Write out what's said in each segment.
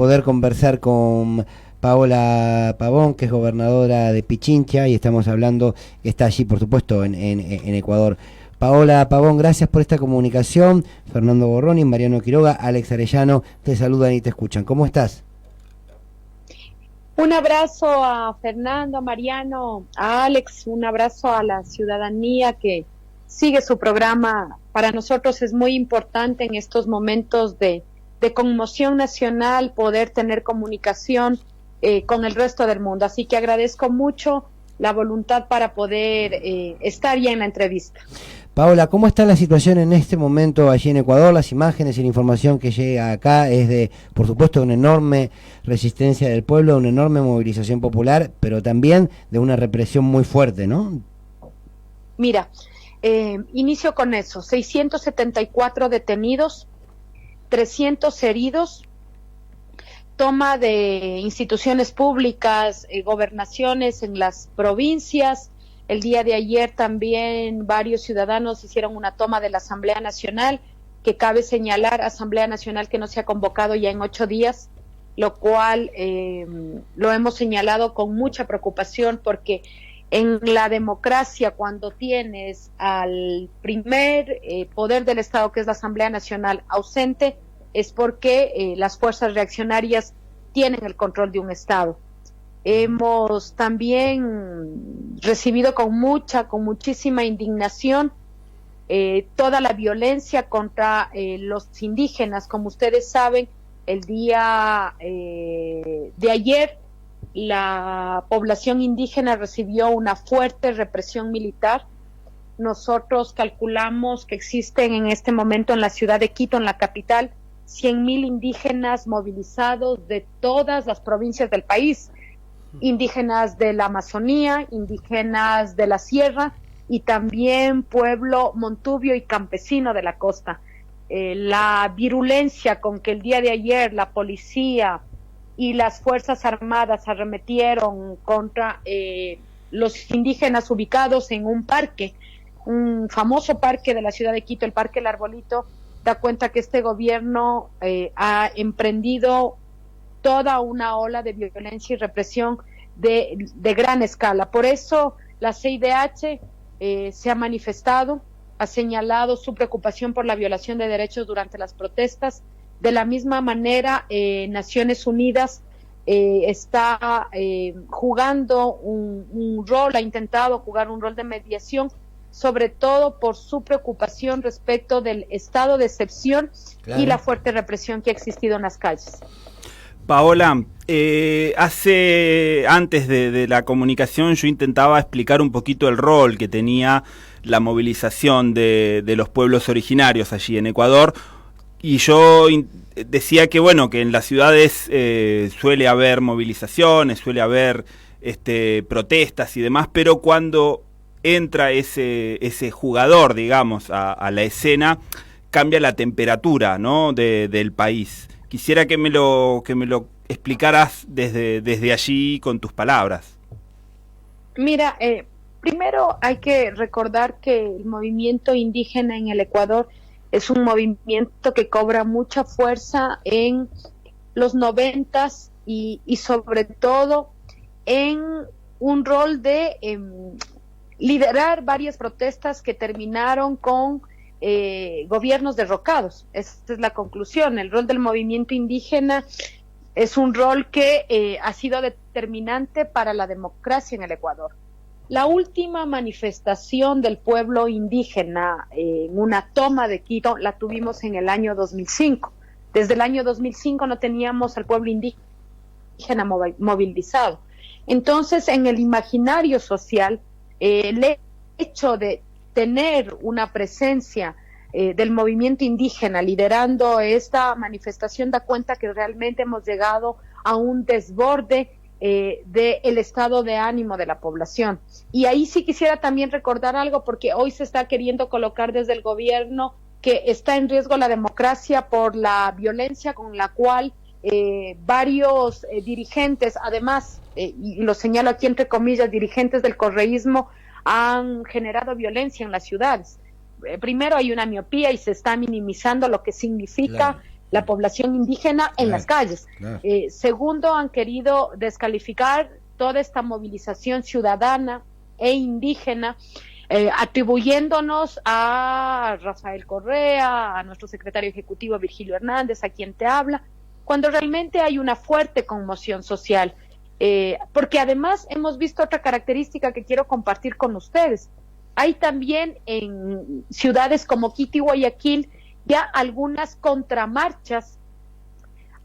poder conversar con Paola Pavón, que es gobernadora de Pichincha, y estamos hablando, está allí, por supuesto, en Ecuador. Paola Pavón, gracias por esta comunicación. Fernando Borroni, Mariano Quiroga, Alex Arellano, te saludan y te escuchan. ¿Cómo estás? Un abrazo a Fernando, a Mariano, a Alex, un abrazo a la ciudadanía que sigue su programa. Para nosotros es muy importante en estos momentos de conmoción nacional poder tener comunicación con el resto del mundo. Así que agradezco mucho la voluntad para poder estar ya en la entrevista. Paola, ¿cómo está la situación en este momento allí en Ecuador? Las imágenes y la información que llega acá es de, por supuesto, una enorme resistencia del pueblo, una enorme movilización popular, pero también de una represión muy fuerte, ¿no? Mira, inicio con eso, 674 detenidos, 300 heridos, toma de instituciones públicas, gobernaciones en las provincias. El día de ayer también varios ciudadanos hicieron una toma de la Asamblea Nacional, que cabe señalar, Asamblea Nacional que no se ha convocado ya en 8 días, lo cual lo hemos señalado con mucha preocupación, porque en la democracia, cuando tienes al primer poder del Estado, que es la Asamblea Nacional, ausente, es porque las fuerzas reaccionarias tienen el control de un Estado. Hemos también recibido con muchísima indignación toda la violencia contra los indígenas. Como ustedes saben, el día de ayer la población indígena recibió una fuerte represión militar. Nosotros calculamos que existen en este momento en la ciudad de Quito, en la capital, 100,000 indígenas movilizados de todas las provincias del país, indígenas de la Amazonía, indígenas de la sierra y también pueblo montubio y campesino de la costa. La virulencia con que el día de ayer la policía y las Fuerzas Armadas arremetieron contra los indígenas ubicados en un parque, un famoso parque de la ciudad de Quito, el Parque El Arbolito, da cuenta que este gobierno ha emprendido toda una ola de violencia y represión de gran escala. Por eso la CIDH se ha manifestado, ha señalado su preocupación por la violación de derechos durante las protestas. De la misma manera, Naciones Unidas está jugando un rol, ha intentado jugar un rol de mediación, sobre todo por su preocupación respecto del estado de excepción, claro, y la fuerte represión que ha existido en las calles. Paola, antes de la comunicación yo intentaba explicar un poquito el rol que tenía la movilización de los pueblos originarios allí en Ecuador, y yo decía que bueno, que en las ciudades suele haber movilizaciones, suele haber protestas y demás, pero cuando entra ese jugador, digamos, a la escena, cambia la temperatura, ¿no?, del país. Quisiera que me lo explicaras desde allí con tus palabras. Mira, primero hay que recordar que el movimiento indígena en el Ecuador es un movimiento que cobra mucha fuerza en los 90s y sobre todo en un rol de liderar varias protestas que terminaron con gobiernos derrocados. Esta es la conclusión. El rol del movimiento indígena es un rol que ha sido determinante para la democracia en el Ecuador. La última manifestación del pueblo indígena en una toma de Quito la tuvimos en el año 2005. Desde el año 2005 no teníamos al pueblo indígena movilizado. Entonces, en el imaginario social, el hecho de tener una presencia del movimiento indígena liderando esta manifestación da cuenta que realmente hemos llegado a un desborde del estado de ánimo de la población. Y ahí sí quisiera también recordar algo, porque hoy se está queriendo colocar desde el gobierno que está en riesgo la democracia por la violencia con la cual varios dirigentes, además, y lo señalo aquí entre comillas, dirigentes del correísmo, han generado violencia en las ciudades. Primero hay una miopía y se está minimizando lo que significa, claro, la población indígena en las calles. Segundo, han querido descalificar toda esta movilización ciudadana e indígena, atribuyéndonos a Rafael Correa, a nuestro secretario ejecutivo Virgilio Hernández, a quien te habla, cuando realmente hay una fuerte conmoción social. Porque además hemos visto otra característica que quiero compartir con ustedes. Hay también en ciudades como Quito y Guayaquil ya algunas contramarchas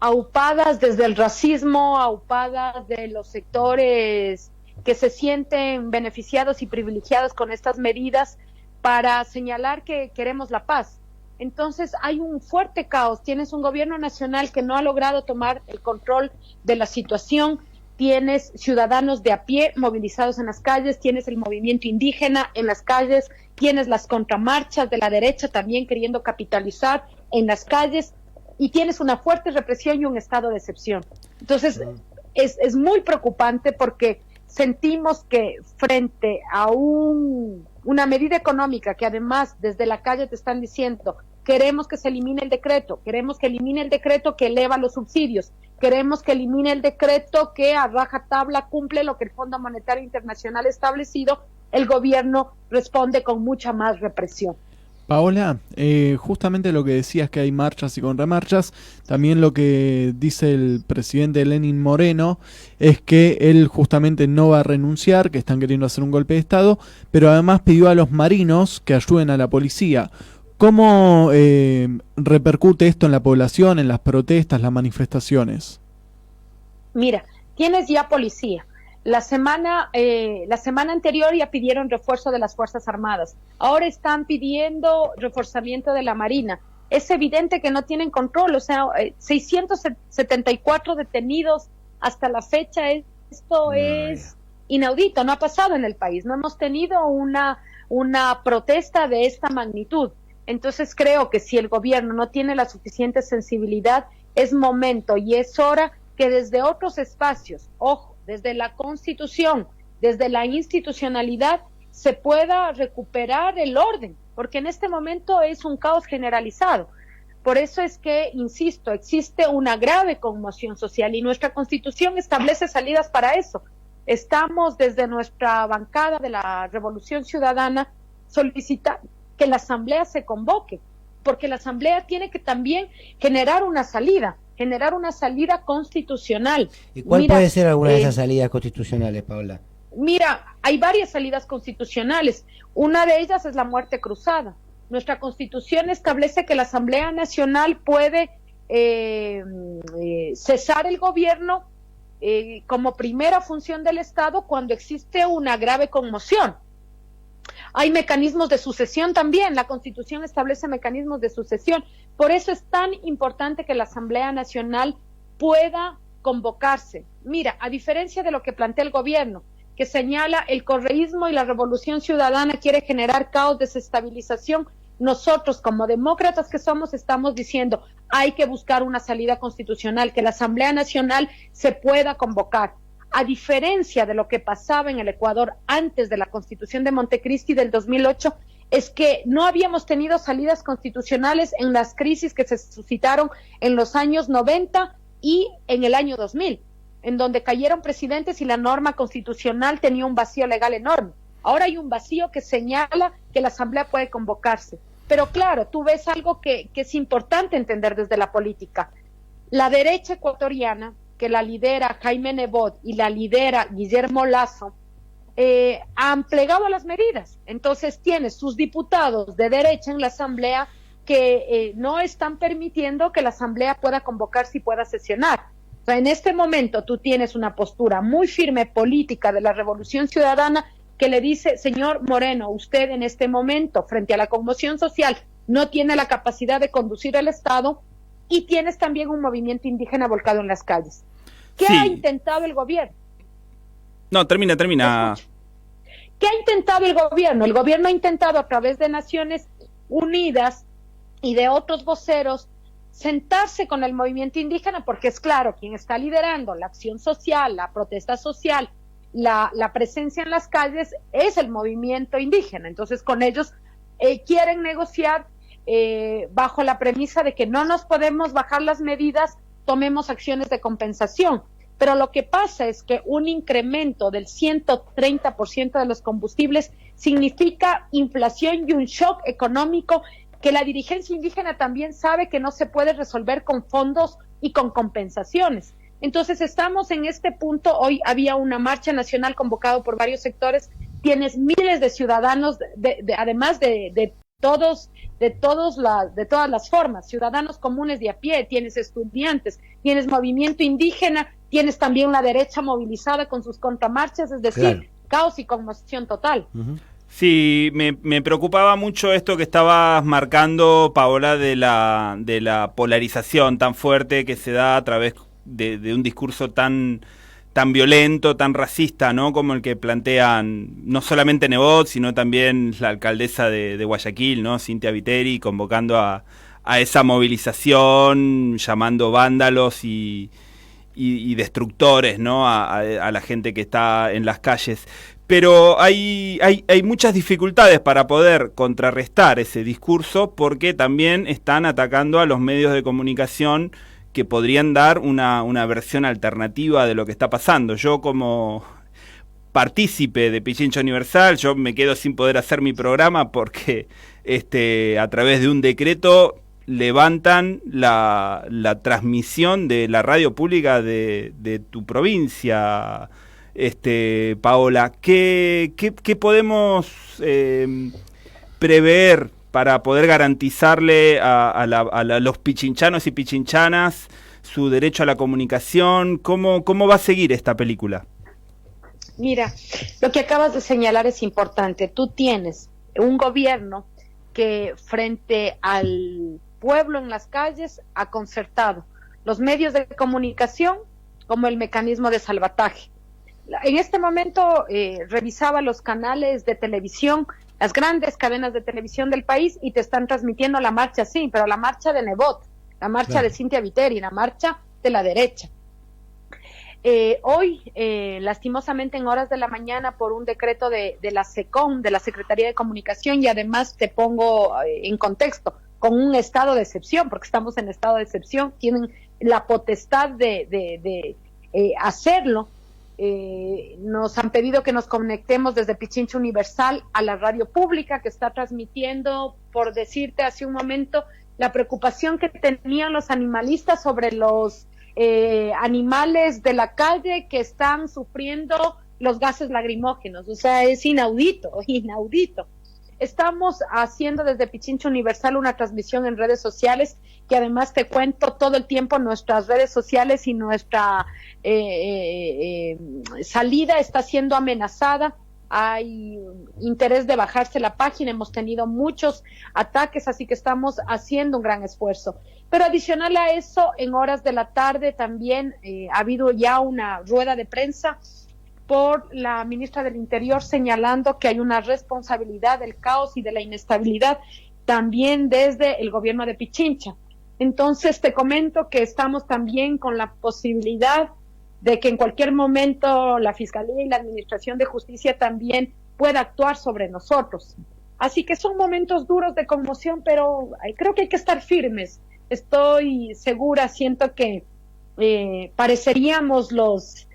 aupadas desde el racismo, aupadas de los sectores que se sienten beneficiados y privilegiados con estas medidas para señalar que queremos la paz. Entonces hay un fuerte caos, tienes un gobierno nacional que no ha logrado tomar el control de la situación, tienes ciudadanos de a pie movilizados en las calles, tienes el movimiento indígena en las calles, tienes las contramarchas de la derecha también queriendo capitalizar en las calles, y tienes una fuerte represión y un estado de excepción. Entonces es muy preocupante porque sentimos que frente a una medida económica que además desde la calle te están diciendo queremos que se elimine el decreto, queremos que elimine el decreto que eleva los subsidios, queremos que elimine el decreto que a rajatabla cumple lo que el Fondo Monetario Internacional ha establecido, el gobierno responde con mucha más represión. Paola, justamente lo que decías que hay marchas y contramarchas, también lo que dice el presidente Lenín Moreno es que él justamente no va a renunciar, que están queriendo hacer un golpe de Estado, pero además pidió a los marinos que ayuden a la policía. ¿Cómo repercute esto en la población, en las protestas, las manifestaciones? Mira, tienes ya policía. La semana anterior ya pidieron refuerzo de las Fuerzas Armadas. Ahora están pidiendo reforzamiento de la Marina. Es evidente que no tienen control. O sea, 674 detenidos hasta la fecha. Esto es inaudito. No ha pasado en el país. No hemos tenido una protesta de esta magnitud. Entonces creo que si el gobierno no tiene la suficiente sensibilidad, es momento y es hora que desde otros espacios, ojo, desde la Constitución, desde la institucionalidad, se pueda recuperar el orden, porque en este momento es un caos generalizado. Por eso es que, insisto, existe una grave conmoción social y nuestra Constitución establece salidas para eso. Estamos desde nuestra bancada de la Revolución Ciudadana solicitando que la Asamblea se convoque, porque la Asamblea tiene que también generar una salida constitucional. ¿Y cuál puede ser alguna de esas salidas constitucionales, Paola? Mira, hay varias salidas constitucionales. Una de ellas es la muerte cruzada. Nuestra Constitución establece que la Asamblea Nacional puede cesar el gobierno como primera función del Estado cuando existe una grave conmoción. Hay mecanismos de sucesión también, la Constitución establece mecanismos de sucesión. Por eso es tan importante que la Asamblea Nacional pueda convocarse. Mira, a diferencia de lo que plantea el gobierno, que señala el correísmo y la Revolución Ciudadana quiere generar caos, desestabilización, nosotros como demócratas que somos estamos diciendo hay que buscar una salida constitucional, que la Asamblea Nacional se pueda convocar. A diferencia de lo que pasaba en el Ecuador antes de la Constitución de Montecristi del 2008, es que no habíamos tenido salidas constitucionales en las crisis que se suscitaron en los años 90 y en el año 2000, en donde cayeron presidentes y la norma constitucional tenía un vacío legal enorme. Ahora hay un vacío que señala que la Asamblea puede convocarse. Pero claro, tú ves algo que es importante entender desde la política. La derecha ecuatoriana, que la lidera Jaime Nebot y la lidera Guillermo Lasso, han plegado a las medidas. Entonces tienes sus diputados de derecha en la Asamblea que no están permitiendo que la Asamblea pueda convocarse y pueda sesionar. O sea, en este momento tú tienes una postura muy firme política de la Revolución Ciudadana que le dice, señor Moreno, usted en este momento, frente a la conmoción social, no tiene la capacidad de conducir el Estado, y tienes también un movimiento indígena volcado en las calles. ¿Qué ha intentado el gobierno? No, termina. ¿Qué ha intentado el gobierno? El gobierno ha intentado a través de Naciones Unidas y de otros voceros sentarse con el movimiento indígena, porque es claro, quien está liderando la acción social, la protesta social, la presencia en las calles es el movimiento indígena. Entonces con ellos quieren negociar bajo la premisa de que no nos podemos bajar las medidas, tomemos acciones de compensación. Pero lo que pasa es que un incremento del 130% de los combustibles significa inflación y un shock económico que la dirigencia indígena también sabe que no se puede resolver con fondos y con compensaciones. Entonces estamos en este punto. Hoy había una marcha nacional convocada por varios sectores. Tienes miles de ciudadanos, además de todas las formas, ciudadanos comunes de a pie, tienes estudiantes, tienes movimiento indígena, tienes también la derecha movilizada con sus contramarchas, es decir, claro, caos y conmoción total. Sí, me preocupaba mucho esto que estabas marcando, Paola, de la polarización tan fuerte que se da a través de un discurso tan violento, tan racista, ¿no? Como el que plantean no solamente Nebot, sino también la alcaldesa de Guayaquil, ¿no? Cintia Viteri, convocando a esa movilización, llamando vándalos y destructores, ¿no? A la gente que está en las calles. Pero hay muchas dificultades para poder contrarrestar ese discurso, porque también están atacando a los medios de comunicación que podrían dar una versión alternativa de lo que está pasando. Yo, como partícipe de Pichincha Universal, yo me quedo sin poder hacer mi programa porque a través de un decreto levantan la transmisión de la radio pública de tu provincia, Paola. ¿Qué podemos prever para poder garantizarle a los pichinchanos y pichinchanas su derecho a la comunicación? ¿Cómo va a seguir esta película? Mira, lo que acabas de señalar es importante. Tú tienes un gobierno que frente al pueblo en las calles ha concertado los medios de comunicación como el mecanismo de salvataje. En este momento revisaba los canales de televisión, las grandes cadenas de televisión del país, y te están transmitiendo la marcha, sí, pero la marcha de Nebot, la marcha, claro, de Cintia Viteri, la marcha de la derecha. Hoy, lastimosamente, en horas de la mañana, por un decreto de la SECOM, de la Secretaría de Comunicación, y además te pongo en contexto, con un estado de excepción, porque estamos en estado de excepción, tienen la potestad de hacerlo. Nos han pedido que nos conectemos desde Pichincha Universal a la radio pública que está transmitiendo, por decirte hace un momento, la preocupación que tenían los animalistas sobre los animales de la calle que están sufriendo los gases lacrimógenos. O sea, es inaudito. Estamos haciendo desde Pichincha Universal una transmisión en redes sociales, que además te cuento todo el tiempo nuestras redes sociales y nuestra salida está siendo amenazada. Hay interés de bajarse la página, hemos tenido muchos ataques, así que estamos haciendo un gran esfuerzo. Pero adicional a eso, en horas de la tarde también ha habido ya una rueda de prensa por la ministra del Interior señalando que hay una responsabilidad del caos y de la inestabilidad también desde el gobierno de Pichincha. Entonces te comento que estamos también con la posibilidad de que en cualquier momento la Fiscalía y la Administración de Justicia también pueda actuar sobre nosotros. Así que son momentos duros de conmoción, pero creo que hay que estar firmes. Estoy segura, siento que pareceríamos los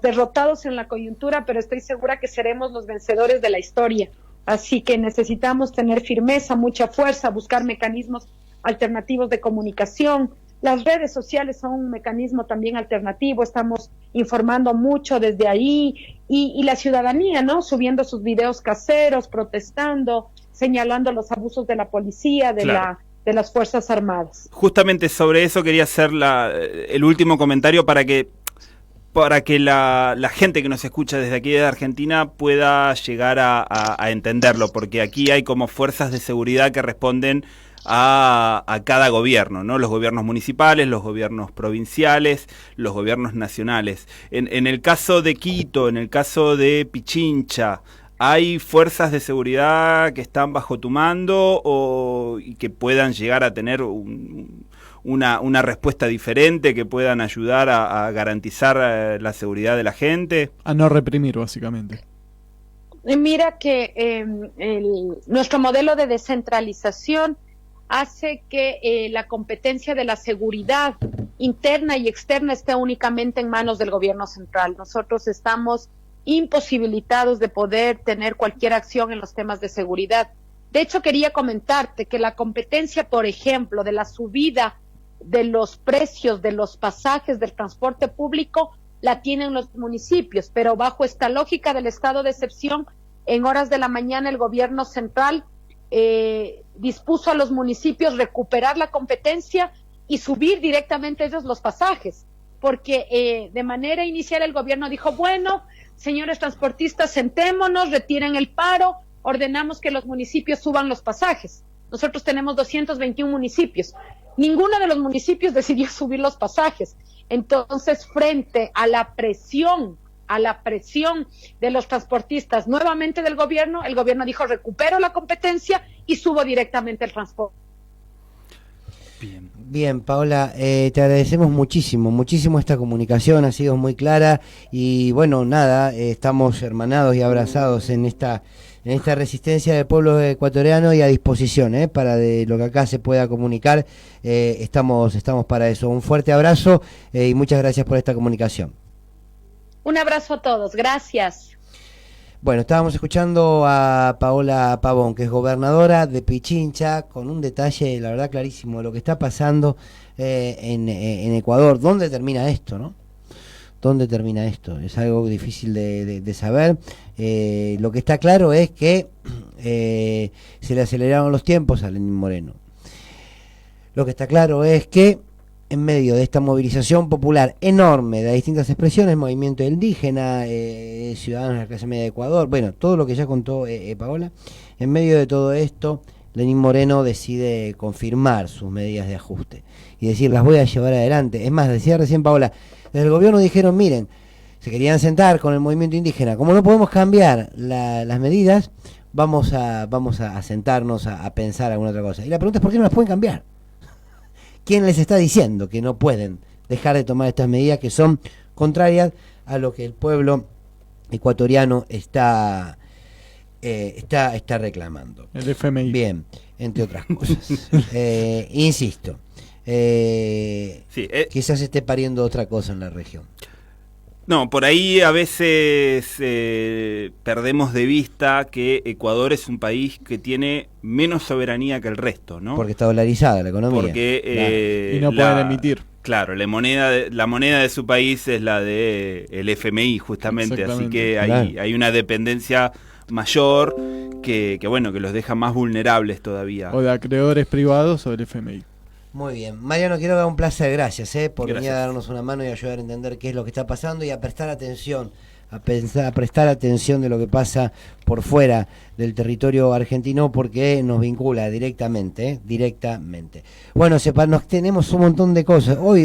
derrotados en la coyuntura, pero estoy segura que seremos los vencedores de la historia. Así que necesitamos tener firmeza, mucha fuerza, buscar mecanismos alternativos de comunicación. Las redes sociales son un mecanismo también alternativo, estamos informando mucho desde ahí, y la ciudadanía, ¿no? Subiendo sus videos caseros, protestando, señalando los abusos de la policía, claro, de las Fuerzas Armadas. Justamente sobre eso quería hacer el último comentario para que la gente que nos escucha desde aquí de Argentina pueda llegar a entenderlo, porque aquí hay como fuerzas de seguridad que responden a cada gobierno, ¿no? Los gobiernos municipales, los gobiernos provinciales, los gobiernos nacionales. En el caso de Quito, en el caso de Pichincha, ¿hay fuerzas de seguridad que están bajo tu mando y que puedan llegar a tener una respuesta diferente, que puedan ayudar a garantizar la seguridad de la gente? A no reprimir, básicamente. Mira que nuestro modelo de descentralización hace que la competencia de la seguridad interna y externa esté únicamente en manos del gobierno central. Nosotros estamos imposibilitados de poder tener cualquier acción en los temas de seguridad. De hecho, quería comentarte que la competencia, por ejemplo, de la subida de los precios de los pasajes del transporte público la tienen los municipios, pero bajo esta lógica del estado de excepción, en horas de la mañana el gobierno central dispuso a los municipios recuperar la competencia y subir directamente ellos los pasajes, porque de manera inicial el gobierno dijo, bueno, señores transportistas, sentémonos, retiren el paro, ordenamos que los municipios suban los pasajes. Nosotros tenemos 221 municipios. Ninguno de los municipios decidió subir los pasajes. Entonces, frente a la presión de los transportistas, nuevamente del gobierno, el gobierno dijo, recupero la competencia y subo directamente el transporte. Bien, Paola, te agradecemos muchísimo esta comunicación, ha sido muy clara y bueno, nada, estamos hermanados y abrazados en esta resistencia del pueblo ecuatoriano y a disposición para de lo que acá se pueda comunicar, estamos para eso. Un fuerte abrazo y muchas gracias por esta comunicación. Un abrazo a todos, gracias. Bueno, estábamos escuchando a Paola Pavón, que es gobernadora de Pichincha, con un detalle, la verdad, clarísimo de lo que está pasando en Ecuador. ¿Dónde termina esto, no? ¿Dónde termina esto? Es algo difícil de saber. Lo que está claro es que se le aceleraron los tiempos a Lenín Moreno. Lo que está claro es que en medio de esta movilización popular enorme de distintas expresiones, movimiento indígena, ciudadanos de la clase media de Ecuador, bueno, todo lo que ya contó Paola, en medio de todo esto, Lenín Moreno decide confirmar sus medidas de ajuste y decir, las voy a llevar adelante. Es más, decía recién Paola, desde el gobierno dijeron, miren, se querían sentar con el movimiento indígena, como no podemos cambiar las medidas, vamos a sentarnos a pensar alguna otra cosa. Y la pregunta es, ¿por qué no las pueden cambiar? ¿Quién les está diciendo que no pueden dejar de tomar estas medidas que son contrarias a lo que el pueblo ecuatoriano está reclamando? El FMI. Bien, entre otras cosas. Insisto, quizás esté pariendo otra cosa en la región. No, por ahí a veces perdemos de vista que Ecuador es un país que tiene menos soberanía que el resto, ¿no? Porque está dolarizada la economía. Porque y no pueden emitir. Claro, la moneda de su país es la de el FMI, justamente, así que hay una dependencia mayor que bueno, que los deja más vulnerables todavía. O de acreedores privados o del FMI. Muy bien. Mariano, quiero dar un placer, gracias por venir a darnos una mano y ayudar a entender qué es lo que está pasando y a prestar atención, a prestar atención de lo que pasa por fuera del territorio argentino porque nos vincula directamente. Bueno, tenemos un montón de cosas. Hoy